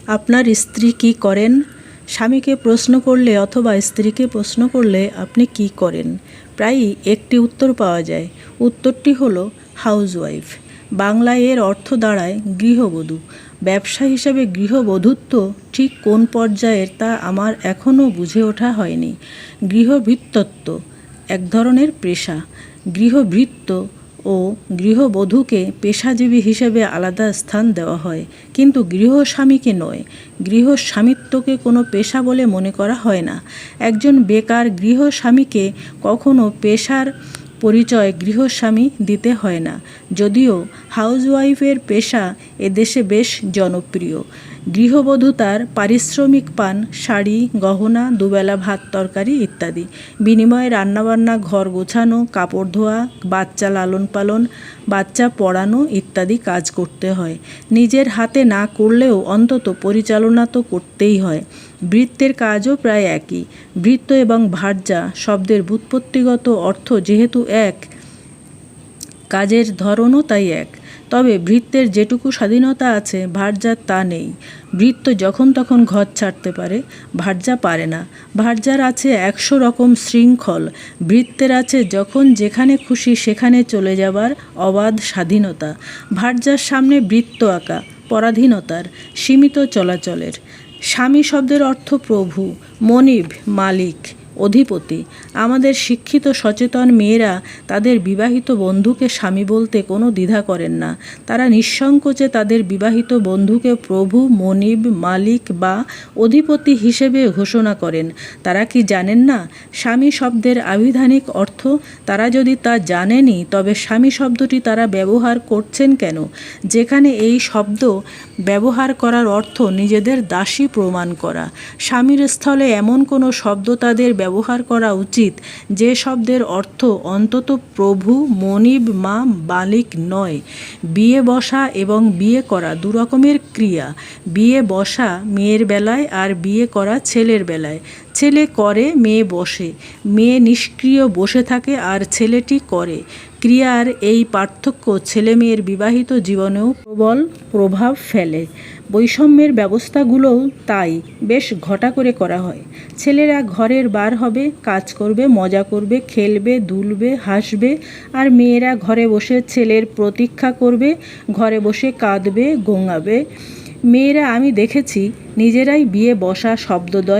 আপনার স্ত্রী কি করেন? স্বামীকে প্রশ্ন করলে অথবা স্ত্রীকে প্রশ্ন করলে আপনি কি করেন, প্রায়ই একটি উত্তর পাওয়া যায়। উত্তরটি হলো হাউসওয়াইফ। বাংলায় এর অর্থ দাঁড়ায় গৃহবধূ। ব্যবসা হিসাবে গৃহবধূত্ব ঠিক কোন পর্যায়ের তা আমার এখনও বুঝে ওঠা হয়নি। গৃহভৃত্যত্ব এক ধরনের পেশা। গৃহভৃত্য ও গৃহবধূকে পেশাজীবী হিসেবে আলাদা স্থান দেওয়া হয়, কিন্তু গৃহস্বামীকে নয়। গৃহস্বামিত্বকে কোনো পেশা বলে মনে করা হয় না। একজন বেকার গৃহস্বামীকে কখনো পেশার পরিচয় গৃহস্বামী দিতে হয় না, যদিও হাউসওয়াইফের পেশা এদেশে বেশ জনপ্রিয়। গৃহবধূ তার পারিশ্রমিক পান শাড়ি, গহনা, দুবেলা ভাত তরকারি ইত্যাদি। বিনিময়ে রান্নাবান্না, ঘর গোছানো, কাপড় ধোয়া, বাচ্চা লালন পালন, বাচ্চা পড়ানো ইত্যাদি কাজ করতে হয়। নিজের হাতে না করলেও অন্তত পরিচালনা তো করতেই হয়। ভৃত্যের কাজও প্রায় একই। ভৃত্য এবং ভার্যা শব্দের ব্যুৎপত্তিগত অর্থ যেহেতু এক, কাজের ধরনও তাই এক। তবে ভৃত্যের যেটুকু স্বাধীনতা আছে ভার্যার তা নেই। ভৃত্য যখন তখন ঘর ছাড়তে পারে, ভার্যা পারে না। ভার্যার আছে 100 রকম শৃঙ্খল, ভৃত্যের আছে যখন যেখানে খুশি সেখানে চলে যাবার অবাধ স্বাধীনতা। ভার্যার সামনে বৃত্ত আঁকা, পরাধীনতার, সীমিত চলাচলের। স্বামী শব্দের অর্থ প্রভু, মনিব, মালিক, অধিপতি। আমাদের শিক্ষিত সচেতন মেয়েরা তাদের বিবাহিত বন্ধুকে স্বামী বলতে কোনো দ্বিধা করেন না। তারা নিঃসংকোচে তাদের বিবাহিত বন্ধুকে প্রভু, মনিব, মালিক বা অধিপতি হিসেবে ঘোষণা করেন। তারা কি জানেন না স্বামী শব্দের আবিধানিক অর্থ? তারা যদি তা জানেনই তবে স্বামী শব্দটি তারা ব্যবহার করছেন কেন, যেখানে এই শব্দ ব্যবহার করার অর্থ নিজেদের দাসী প্রমাণ করা? স্বামীর স্থলে এমন কোনো শব্দ তাদের ব্যবহার করা উচিত যে শব্দের অর্থ অন্তত প্রভু, মনিব, মা, মালিক নয়। বিয়ে বসা এবং বিয়ে করা দুরকমের ক্রিয়া। বিয়ে বসা মেয়ের বেলায় আর বিয়ে করা ছেলের বেলায়। ছেলে করে, মেয়ে বসে। মেয়ে নিষ্ক্রিয় বসে থাকে আর ছেলেটি করে। ক্রিয়ার এই পার্থক্য ছেলে মেয়ের বিবাহিত জীবনেও প্রবল প্রভাব ফেলে। বৈষম্যের ব্যবস্থাগুলোও তাই বেশ ঘটা করে করা হয়। ছেলেরা ঘরের বার হবে, কাজ করবে, মজা করবে, খেলবে, দুলবে, হাসবে, আর মেয়েরা ঘরে বসে ছেলের প্রতীক্ষা করবে, ঘরে বসে কাঁদবে, গোঙাবে। মেয়েরা আমি দেখেছি নিজেরাই বিয়ে বসা শব্দদ্বয়